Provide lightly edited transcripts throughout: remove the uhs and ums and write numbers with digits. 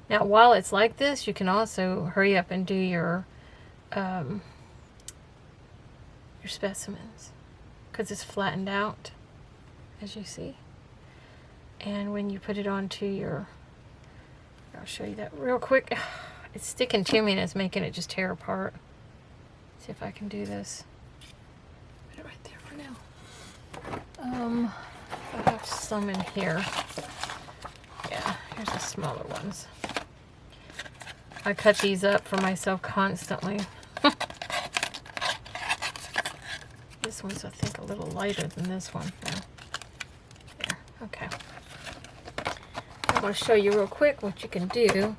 Now, while it's like this, you can also hurry up and do your specimens, because it's flattened out, as you see. And when you put it onto your, I'll show you that real quick. It's sticking to me and it's making it just tear apart. See if I can do this. Put it right there for now. I have some in here. Yeah, here's the smaller ones. I cut these up for myself constantly. This one's, I think, a little lighter than this one. Yeah, okay. I'm going to show you real quick what you can do.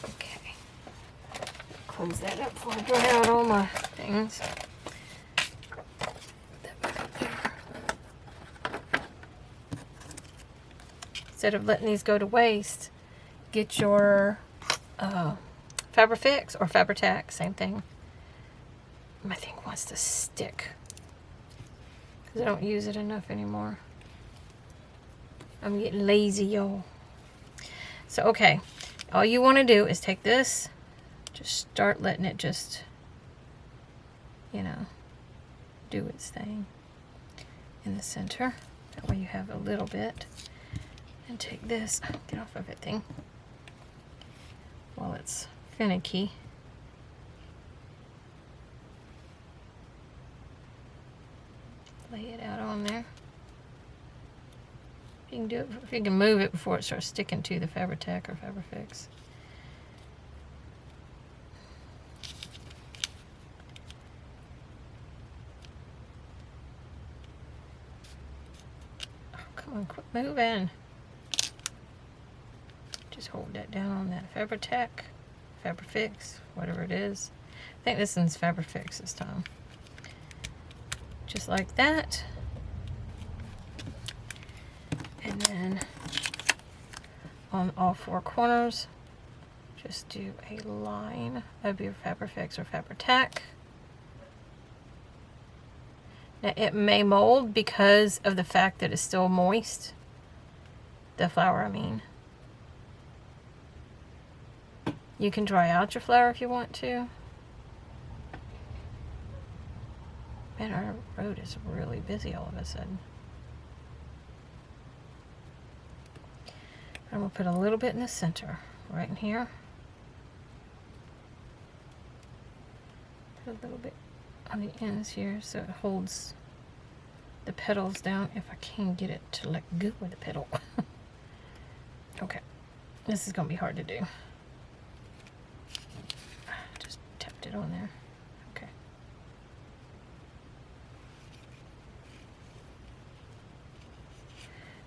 Okay. Close that up before I dry out all my things. Put that back up there. Instead of letting these go to waste, get your Fabrifix or Fabri-Tac, same thing. My thing wants to stick because I don't use it enough anymore. I'm getting lazy, y'all. So, okay, all you want to do is take this, just start letting it just, you know, do its thing in the center. That way you have a little bit. And take this, get off of it thing, while it's finicky. Lay it out on there. You can do it, if you can move it before it starts sticking to the Fabri-Tac or Fabrifix. Oh, come on, quit moving. Just hold that down on that Fabri-Tac, Fabrifix, whatever it is. I think this one's Fabrifix this time. Just like that. And then on all four corners, just do a line of your Fabrifix or Fabri-Tac. Now it may mold because of the fact that it's still moist. The flour, I mean. You can dry out your flour if you want to. Man, our road is really busy all of a sudden. I'm going to put a little bit in the center, right in here. Put a little bit on the ends here so it holds the petals down if I can get it to let go of the petal. Okay, this is going to be hard to do. Just tapped it on there. Okay.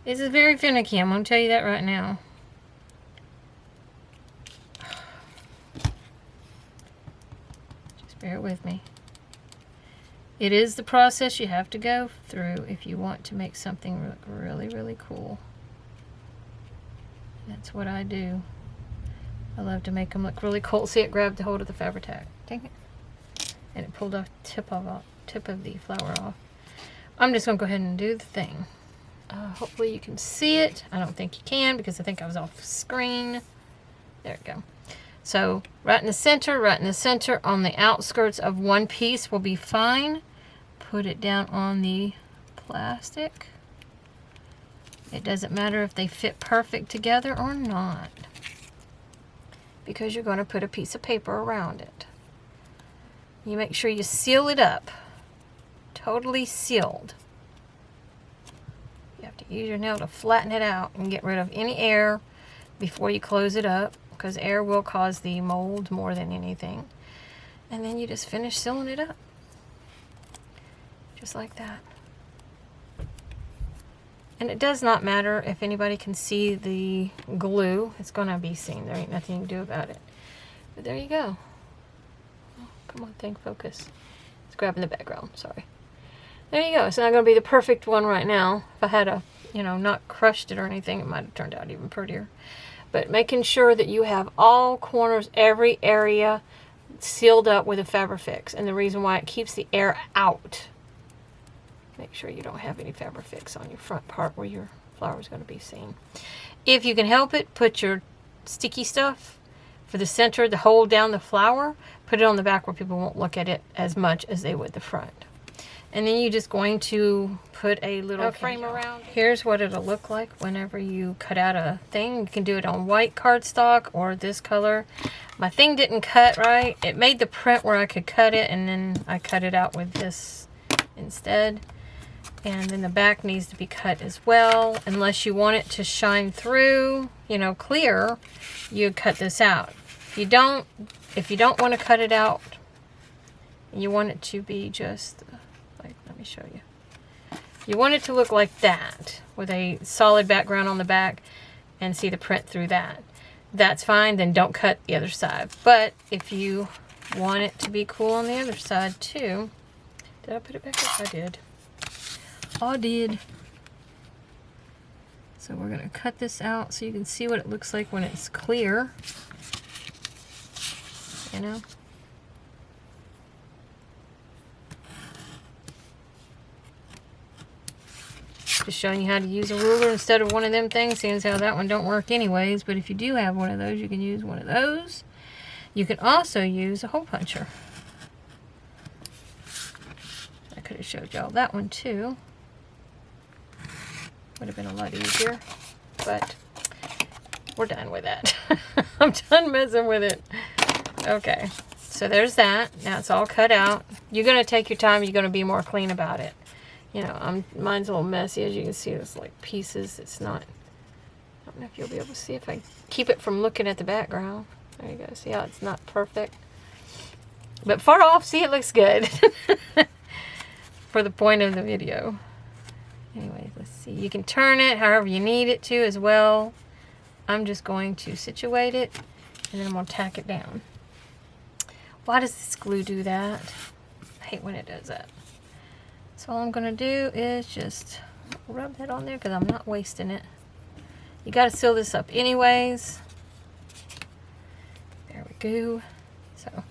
This is very finicky, I'm going to tell you that right now. Just bear with me. It is the process you have to go through if you want to make something look really, really cool. That's what I do. I love to make them look really cool. See, it grabbed a hold of the Fabri-Tac. Dang it. And it pulled off tip of the flower off. I'm just going to go ahead and do the thing. Hopefully you can see it. I don't think you can because I think I was off screen. There we go. So right in the center on the outskirts of one piece will be fine. Put it down on the plastic. It doesn't matter if they fit perfect together or not, because you're going to put a piece of paper around it. You make sure you seal it up. Totally sealed. You have to use your nail to flatten it out and get rid of any air before you close it up, because air will cause the mold more than anything. And then you just finish sealing it up. Just like that. And it does not matter if anybody can see the glue. It's going to be seen. There ain't nothing you can do about it. But there you go. Oh, come on, thing, focus. It's grabbing the background, sorry. There you go. It's not going to be the perfect one right now. If I had a, not crushed it or anything, it might have turned out even prettier. But making sure that you have all corners, every area sealed up with a Fabrifix. And the reason why it keeps the air out. Make sure you don't have any Fabrifix on your front part where your flower is going to be seen. If you can help it, put your sticky stuff for the center to hold down the flower. Put it on the back where people won't look at it as much as they would the front. And then you're just going to put a little frame around it. Here's what it'll look like whenever you cut out a thing. You can do it on white cardstock or this color. My thing didn't cut right. It made the print where I could cut it, and then I cut it out with this instead. And then the back needs to be cut as well. Unless you want it to shine through, you know, clear, you cut this out. If you don't want to cut it out, you want it to be just... let me show you. You want it to look like that with a solid background on the back and see the print through that. That's fine, then don't cut the other side. But if you want it to be cool on the other side too, did I put it back up? I did. I did. So we're gonna cut this out so you can see what it looks like when it's clear. You know? Just showing you how to use a ruler instead of one of them things, seeing as how that one don't work anyways. But if you do have one of those, you can use one of those. You can also use a hole puncher. I could have showed y'all that one too. Would have been a lot easier, but we're done with that. I'm done messing with it. Okay, so there's that. Now it's all cut out. You're gonna take your time. You're gonna be more clean about it. You know, mine's a little messy, as you can see. It's like pieces. It's not, I don't know if you'll be able to see if I keep it from looking at the background. There you go. See how it's not perfect? But far off, see, it looks good for the point of the video. Anyway, let's see. You can turn it however you need it to as well. I'm just going to situate it, and then I'm going to tack it down. Why does this glue do that? I hate when it does that. So all I'm going to do is just rub that on there because I'm not wasting it. You got to seal this up anyways. There we go. So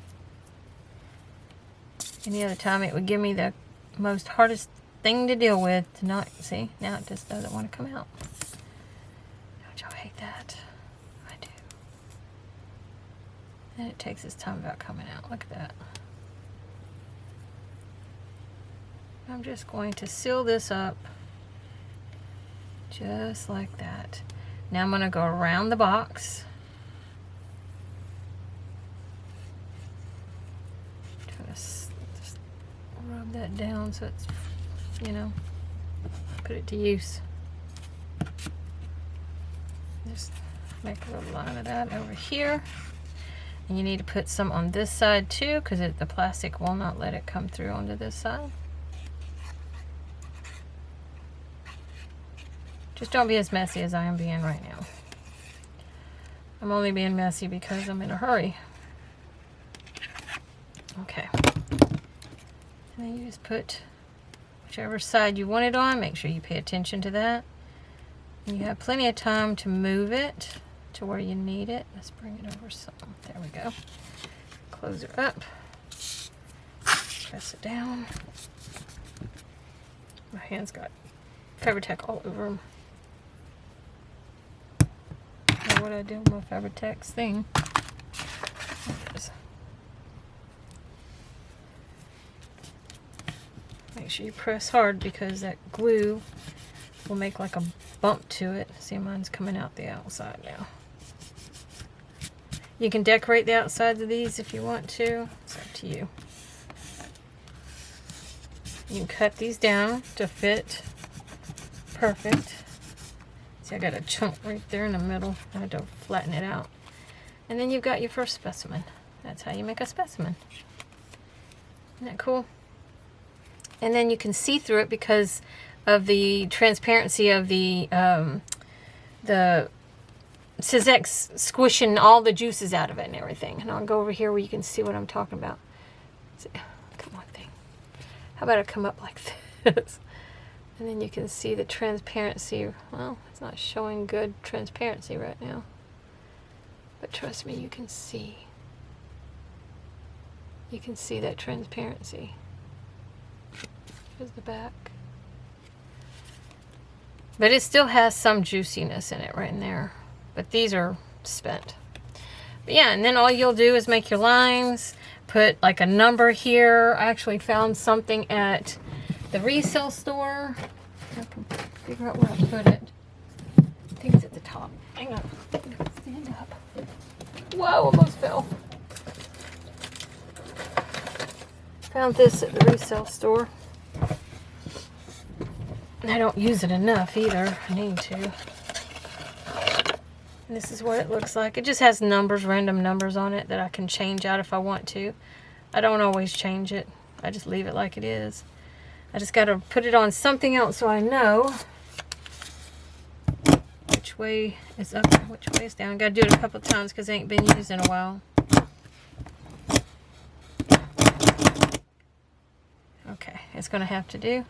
any other time it would give me the most hardest thing to deal with to not see. Now it just doesn't want to come out. Don't y'all hate that? I do. And it takes its time about coming out. Look at that. I'm just going to seal this up just like that. Now I'm going to go around the box. Try to just rub that down so it's, you know, put it to use. Just make a little line of that over here. And you need to put some on this side too, because the plastic will not let it come through onto this side. Just don't be as messy as I am being right now. I'm only being messy because I'm in a hurry. Okay. And then you just put whichever side you want it on. Make sure you pay attention to that. And you have plenty of time to move it to where you need it. Let's bring it over some. There we go. Close her up. Press it down. My hands got Fabri-Tac all over them. What I do with my Fabri-Tac thing. Make sure you press hard because that glue will make like a bump to it. See, mine's coming out the outside now. You can decorate the outsides of these if you want to. It's up to you. You can cut these down to fit perfect. See, I got a chunk right there in the middle. I had to flatten it out. And then you've got your first specimen. That's how you make a specimen. Isn't that cool? And then you can see through it because of the transparency of the Sizzix squishing all the juices out of it and everything. And I'll go over here where you can see what I'm talking about. See, come on, thing. How about I come up like this? And then you can see the transparency. Well, it's not showing good transparency right now. But trust me, you can see. You can see that transparency. Here's the back. But it still has some juiciness in it right in there. But these are spent. But yeah, and then all you'll do is make your lines, put like a number here. I actually found something at the resale store. I can figure out where I put it. I think it's at the top. Hang on. Stand up. Whoa, almost fell. Found this at the resale store. I don't use it enough either. I need to. And this is what it looks like. It just has numbers, random numbers on it that I can change out if I want to. I don't always change it. I just leave it like it is. I just got to put it on something else so I know which way is up, which way is down. Got to do it a couple of times because it ain't been used in a while. Okay, it's going to have to do.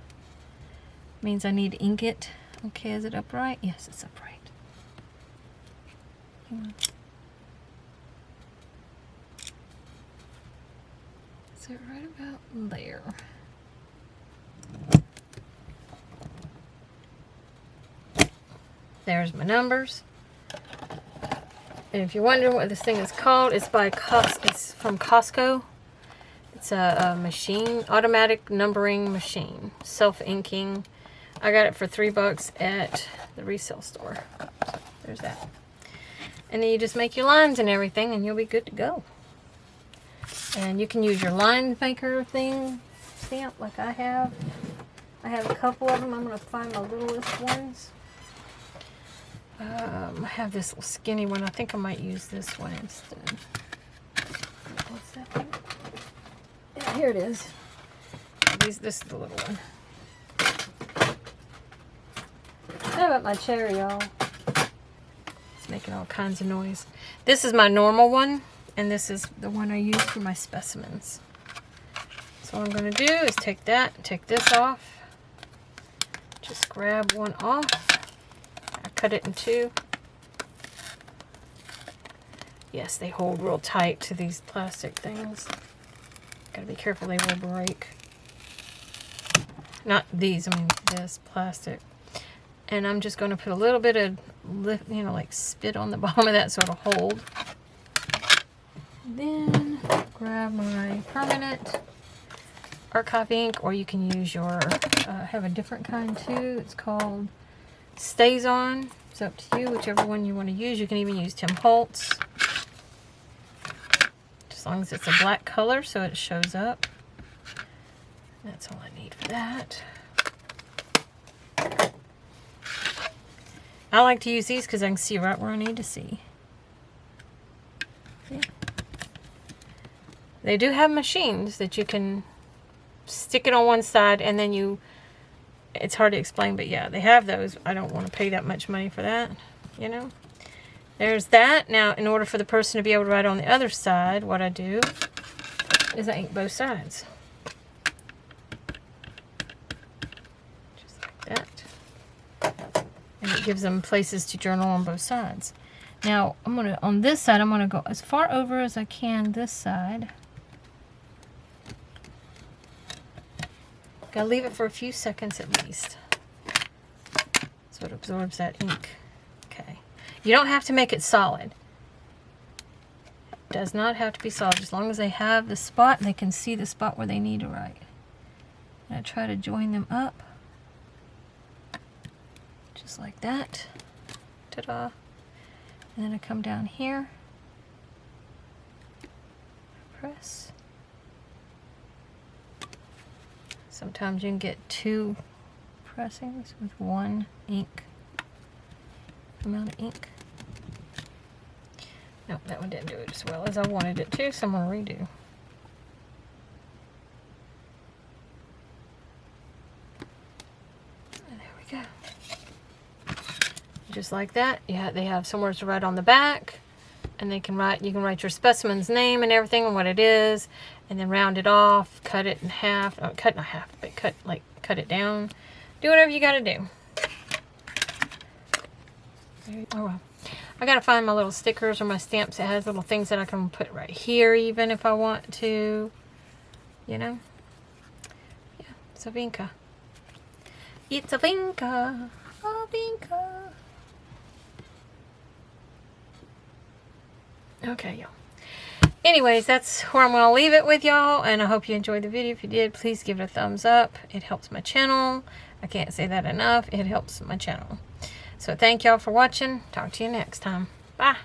Means I need to ink it. Okay, is it upright? Yes, it's upright. Is it right about there? There's my numbers. And if you're wondering what this thing is called, it's by it's from Costco. It's a machine, automatic numbering machine, self-inking. I got it for $3 at the resale store. So there's that. And then you just make your lines and everything, and you'll be good to go. And you can use your line maker thing, stamp like I have. I have a couple of them. I'm going to find my littlest ones. I have this little skinny one. I think I might use this one instead. What's that thing? Yeah, here it is. This is the little one. How about my cherry, y'all? It's making all kinds of noise. This is my normal one, and this is the one I use for my specimens. So what I'm going to do is take that, take this off. Just grab one off. I cut it in two. Yes, they hold real tight to these plastic things. Gotta be careful, they will break. Not these, I mean this plastic. And I'm just going to put a little bit of, like spit on the bottom of that so it'll hold. Then grab my permanent archive ink, or you can use your, have a different kind too. It's called Stays On. It's up to you, whichever one you want to use. You can even use Tim Holtz. As long as it's a black color so it shows up. That's all I need for that. I like to use these because I can see right where I need to see. Yeah. They do have machines that you can stick it on one side and then you, it's hard to explain, but yeah, they have those. I don't want to pay that much money for that, you know. There's that. Now, in order for the person to be able to write on the other side, what I do is I ink both sides. Just like that. And it gives them places to journal on both sides. Now, on this side, I'm going to go as far over as I can this side. Gotta leave it for a few seconds at least, so it absorbs that ink. Okay. You don't have to make it solid. It does not have to be solid. As long as they have the spot, they can see the spot where they need to write. And I try to join them up. Just like that. Ta-da. And then I come down here. Press. Sometimes you can get 2 pressings with 1 amount of ink. No, that one didn't do it as well as I wanted it to, so I'm going to redo. And there we go. Just like that. Yeah, they have somewhere to write on the back, and they can write. You can write your specimen's name and everything and what it is, and then round it off, cut it in half. Not cut in half, but cut it down. Do whatever you got to do. Oh well. I gotta find my little stickers or my stamps. It has little things that I can put right here even if I want to. You know? Yeah, it's a vinca. It's a vinca. Dinka. Okay, y'all. Anyways, that's where I'm going to leave it with y'all, and I hope you enjoyed the video. If you did, please give it a thumbs up. It helps my channel. I can't say that enough. It helps my channel. So thank y'all for watching. Talk to you next time. Bye.